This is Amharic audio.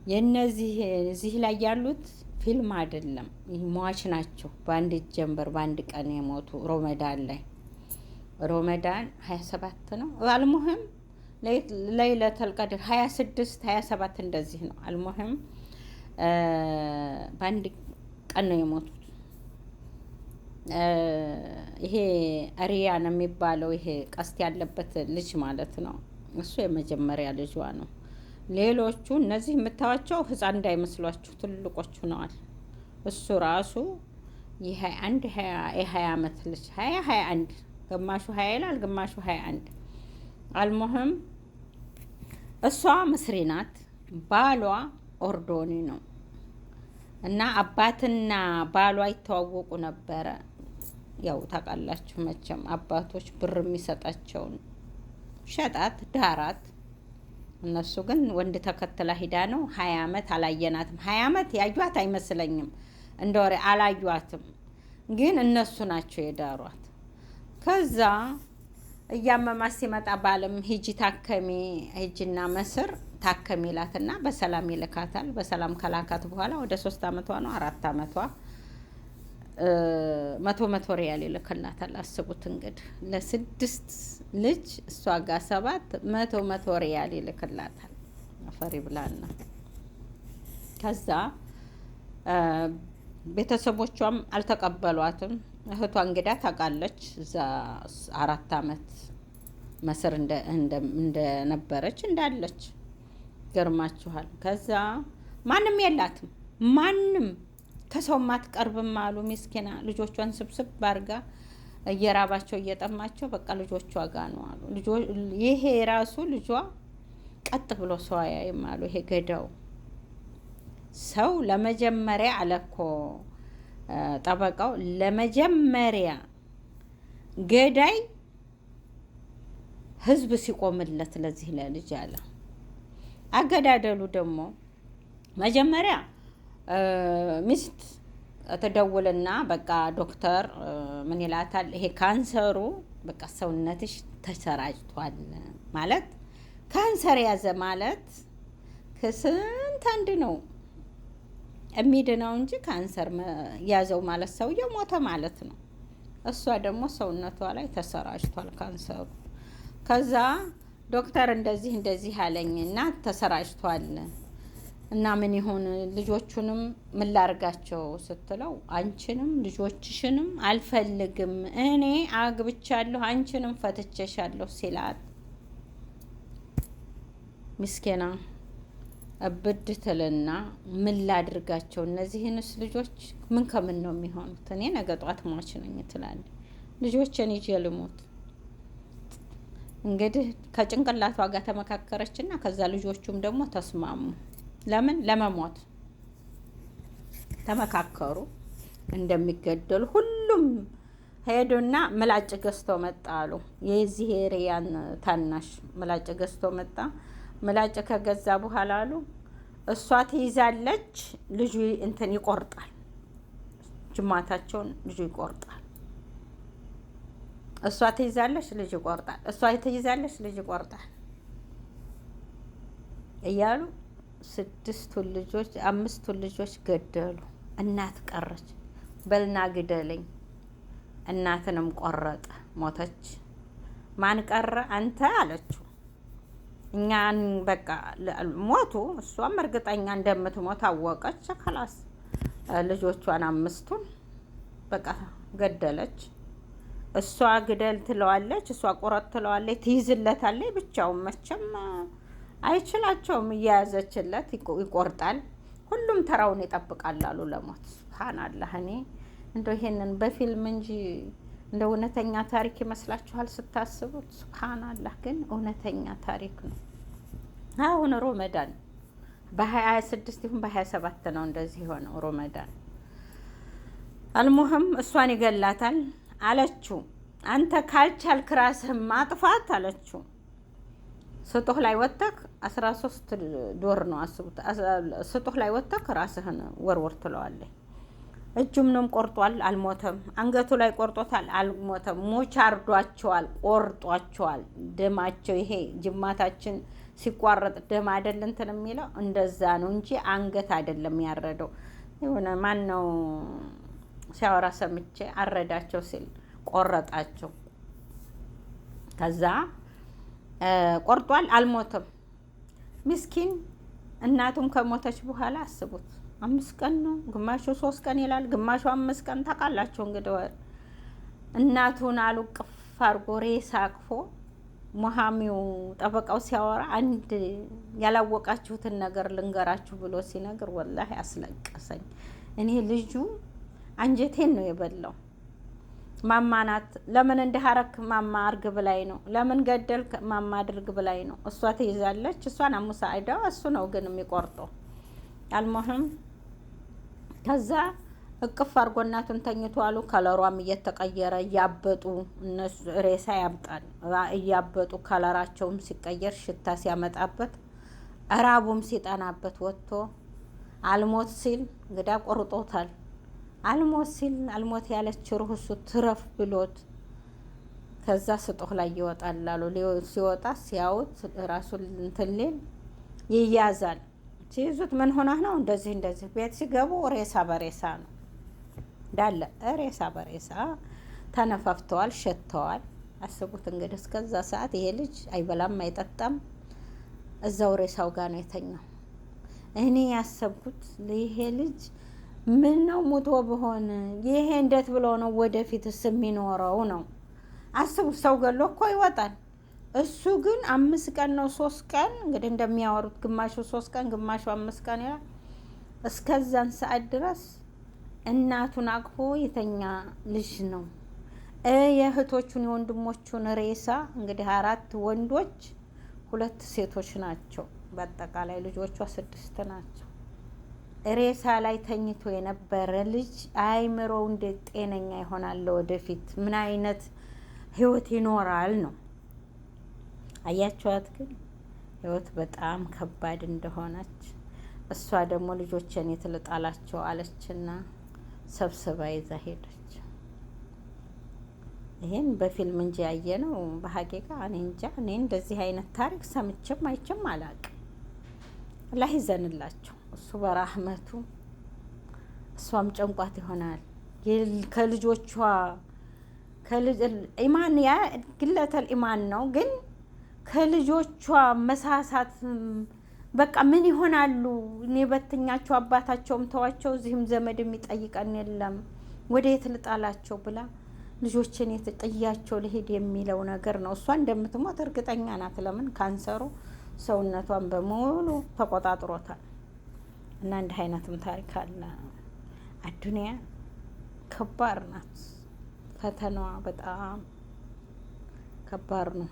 የነዚህ እዚህ ላይ ያሉት ፊልም አይደለም፣ ሟች ናቸው። በአንድ ጀንበር በአንድ ቀን የሞቱ ሮመዳን ላይ ሮመዳን 27 ነው አልሙህም ለይለተል ቀድር 26 27 እንደዚህ ነው። አልሙህም በአንድ ቀን ነው የሞቱት። ይሄ ሪያን የሚባለው ይሄ ቀስት ያለበት ልጅ ማለት ነው። እሱ የመጀመሪያ ልጇ ነው። ሌሎቹ እነዚህ የምታዋቸው ህፃን እንዳይመስሏችሁ ትልቆቹ ነዋል። እሱ ራሱ የ20 ዓመት ልጅ 21 ግማሹ 20 ይላል፣ ግማሹ 21 አልሙህም እሷ ምስሪ ናት፣ ባሏ ኦርዶኒ ነው። እና አባትና ባሏ ይተዋወቁ ነበረ። ያው ታውቃላችሁ መቼም አባቶች ብር የሚሰጣቸውን ሸጣት ዳራት። እነሱ ግን ወንድ ተከትላ ሂዳ ነው። 20 ዓመት አላየናትም። 20 ዓመት ያዩት አይመስለኝም፣ እንደ ወሬ አላዩትም። ግን እነሱ ናቸው የዳሯት። ከዛ እያመማት ሲመጣ ባለም ሂጂ ታከሚ፣ ሂጂና መስር ታከሚ ይላትና በሰላም ይልካታል። በሰላም ከላካት በኋላ ወደ 3 ዓመቷ ነው 4 ዓመቷ 100 ሪያል ይልክላታል። አስቡት እንግዲህ ለ6 ልጅ እሷ ጋር 7 100 ሪያል ይልክላታል። አፈሪ ብላና ከዛ ቤተሰቦቿም አልተቀበሏትም። እህቷ እንግዳ ታውቃለች እዛ 4 ዓመት መስር እንደነበረች እንዳለች ገርማችኋል። ከዛ ማንም የላትም፣ ማንም ከሰው ማትቀርብም አሉ። ሚስኪና ልጆቿን ስብስብ ባርጋ እየራባቸው እየጠማቸው በቃ ልጆቿ ጋር ነው አሉ። ይሄ ራሱ ልጇ ቀጥ ብሎ ሰው አያይም አሉ። ይሄ ገዳው ሰው ለመጀመሪያ አለኮ ጠበቃው ለመጀመሪያ ገዳይ ህዝብ ሲቆምለት ለዚህ ለልጅ አለ። አገዳደሉ ደግሞ መጀመሪያ ሚስት ተደውልና በቃ ዶክተር ምን ይላታል፣ ይሄ ካንሰሩ በቃ ሰውነትሽ ተሰራጭቷል ማለት ካንሰር ያዘ ማለት ከስንት አንድ ነው የሚድነው እንጂ ካንሰር ያዘው ማለት ሰውየው ሞተ ማለት ነው። እሷ ደግሞ ሰውነቷ ላይ ተሰራጭቷል ካንሰሩ። ከዛ ዶክተር እንደዚህ አለኝ እና ተሰራጭቷል እና ምን ይሁን ልጆቹንም ምን ላርጋቸው ስትለው አንቺንም ልጆችሽንም አልፈልግም እኔ አግብቻለሁ አንቺንም ፈትቼሻለሁ ሲላት ምስኪና እብድ ትልና ምን ላድርጋቸው እነዚህንስ ልጆች ምን ከምን ነው የሚሆኑት? እኔ ነገ ጧት ሟች ነኝ ትላለች። ልጆችን ይዤ ልሞት እንግዲህ ከጭንቅላቷ ጋር ተመካከረችና ከዛ ልጆቹም ደግሞ ተስማሙ። ለምን ለመሞት ተመካከሩ እንደሚገደሉ። ሁሉም ሄዱና ምላጭ ገዝተው መጣሉ። የዚህ ሪያን ታናሽ ምላጭ ገዝቶ መጣ። ምላጭ ከገዛ በኋላ አሉ እሷ ትይዛለች፣ ልጁ እንትን ይቆርጣል፣ ጅማታቸውን ልጁ ይቆርጣል። እሷ ትይዛለች፣ ልጅ ይቆርጣል፣ እሷ ትይዛለች፣ ልጅ ይቆርጣል እያሉ 6ቱን ልጆች 5ቱን ልጆች ገደሉ። እናት ቀረች። በልና ግደለኝ። እናትንም ቆረጠ፣ ሞተች። ማን ቀረ? አንተ አለችው። እኛን በቃ ሞቱ። እሷም እርግጠኛ እንደምትሞት አወቀች። ከላስ ልጆቿን 5ቱን በቃ ገደለች። እሷ ግደል ትለዋለች፣ እሷ ቁረጥ ትለዋለች፣ ትይዝለታለች። ብቻውን መቼም አይችላቸውም። እያያዘችለት ይቆርጣል። ሁሉም ተራውን ይጠብቃል አሉ ለሞት። ሱብሃንአላህ። እኔ እንደው ይሄንን በፊልም እንጂ እንደ እውነተኛ ታሪክ ይመስላችኋል ስታስቡት? ሱብሃንአላህ ግን እውነተኛ ታሪክ ነው። አሁን ሮመዳን በ26 ይሁን በ27 ነው እንደዚህ የሆነው ሮመዳን። አልሙህም እሷን ይገላታል አለችው። አንተ ካልቻልክ ራስህን ማጥፋት አለችው። ስጡህ ላይ ወጥተህ 13 ዶር ነው አስቡት። ስጡህ ላይ ወጥተህ ራስህን ወርወር ትለዋለህ። እጁንም ቆርጧል፣ አልሞተም። አንገቱ ላይ ቆርጦታል፣ አልሞተም። ሞች አርዷቸዋል፣ ቆርጧቸዋል። ደማቸው ይሄ ጅማታችን ሲቋረጥ ደም አይደል እንትን የሚለው እንደዛ ነው እንጂ አንገት አይደለም ያረደው። የሆነ ማን ነው ሲያወራ ሰምቼ አረዳቸው ሲል ቆረጣቸው። ከዛ ቆርጧል፣ አልሞተም። ምስኪን እናቱም ከሞተች በኋላ አስቡት 5 ቀን ነው፣ ግማሹ 3 ቀን ይላል፣ ግማሹ 5 ቀን ታውቃላችሁ እንግዲህ። እናቱን አሉቅፍ አድርጎ ሬሳ አቅፎ ሙሐሚው ጠበቃው ሲያወራ አንድ ያላወቃችሁትን ነገር ልንገራችሁ ብሎ ሲነግር ወላሂ አስለቀሰኝ። እኔ ልጁ አንጀቴን ነው የበላው። ማማ ናት። ለምን እንደሐረክ ማማ አርግ ብላይ ነው። ለምን ገደልክ ማማ አድርግ ብላይ ነው። እሷ ትይዛለች፣ እሷን አሙሳይዳ እሱ ነው ግን የሚቆርጠው። አልሞህም ከዛ እቅፍ አርጎ እናቱን ተኝቶ አሉ። ከለሯም እየተቀየረ እያበጡ እነሱ ሬሳ ያብጣል እያበጡ ከለራቸውም ሲቀየር ሽታ ሲያመጣበት እራቡም ሲጠናበት ወጥቶ አልሞት ሲል እንግዳ ቆርጦታል። አልሞት ሲል አልሞት ያለች ሩህ እሱ ትረፍ ብሎት ከዛ ስጦህ ላይ ይወጣል አሉ። ሲወጣ ሲያዩት ራሱን እንትን ሊል ይያዛል። ሲይዙት ምን ሆነህ ነው እንደዚህ እንደዚህ። ቤት ሲገቡ ሬሳ በሬሳ ነው እንዳለ ሬሳ በሬሳ ተነፋፍተዋል፣ ሸተዋል። አስቡት እንግዲህ እስከዛ ሰዓት ይሄ ልጅ አይበላም አይጠጣም፣ እዛው ሬሳው ጋር ነው የተኛው። እኔ ያሰብኩት ይሄ ልጅ ምን ነው ሞቶ በሆነ ይሄ እንዴት ብሎ ነው ወደፊትስ የሚኖረው ነው። አስቡት ሰው ገሎ እኮ ይወጣል። እሱ ግን 5 ቀን ነው 3 ቀን እንግዲህ እንደሚያወሩት ግማሹ 3 ቀን ግማሹ 5 ቀን ይላል። እስከዛን ሰዓት ድረስ እናቱን አቅፎ የተኛ ልጅ ነው። የእህቶቹን የወንድሞቹን ሬሳ እንግዲህ 4 ወንዶች 2 ሴቶች ናቸው። በአጠቃላይ ልጆቿ 6 ናቸው። ሬሳ ላይ ተኝቶ የነበረ ልጅ አይምሮው እንዴት ጤነኛ ይሆናል? ወደፊት ምን አይነት ህይወት ይኖራል ነው። አያችኋት ግን ህይወት በጣም ከባድ እንደሆነች። እሷ ደግሞ ልጆችን የትልጣላቸው አለችና ሰብስባ ይዛ ሄደች። ይሄን በፊልም እንጂ ያየነው በሀቂቃ እኔ እንጃ። እኔ እንደዚህ አይነት ታሪክ ሰምቼም አይቼም አላውቅም። አላህ ይዘንላቸው እሱ በራህመቱ። እሷም ጨንቋት ይሆናል ከልጆቿ ኢማን ያ ግለተል ኢማን ነው ግን ከልጆቿ መሳሳት በቃ ምን ይሆናሉ? እኔ በትኛቸው አባታቸውም ተዋቸው፣ እዚህም ዘመድ የሚጠይቀን የለም ወደ የት ልጣላቸው ብላ ልጆችን የት ጥያቸው ልሄድ የሚለው ነገር ነው። እሷ እንደምትሞት እርግጠኛ ናት። ለምን ካንሰሩ ሰውነቷን በሙሉ ተቆጣጥሮታል። እና እንዲህ አይነትም ታሪክ አለ። አዱንያ ከባድ ናት። ፈተናዋ በጣም ከባድ ነው።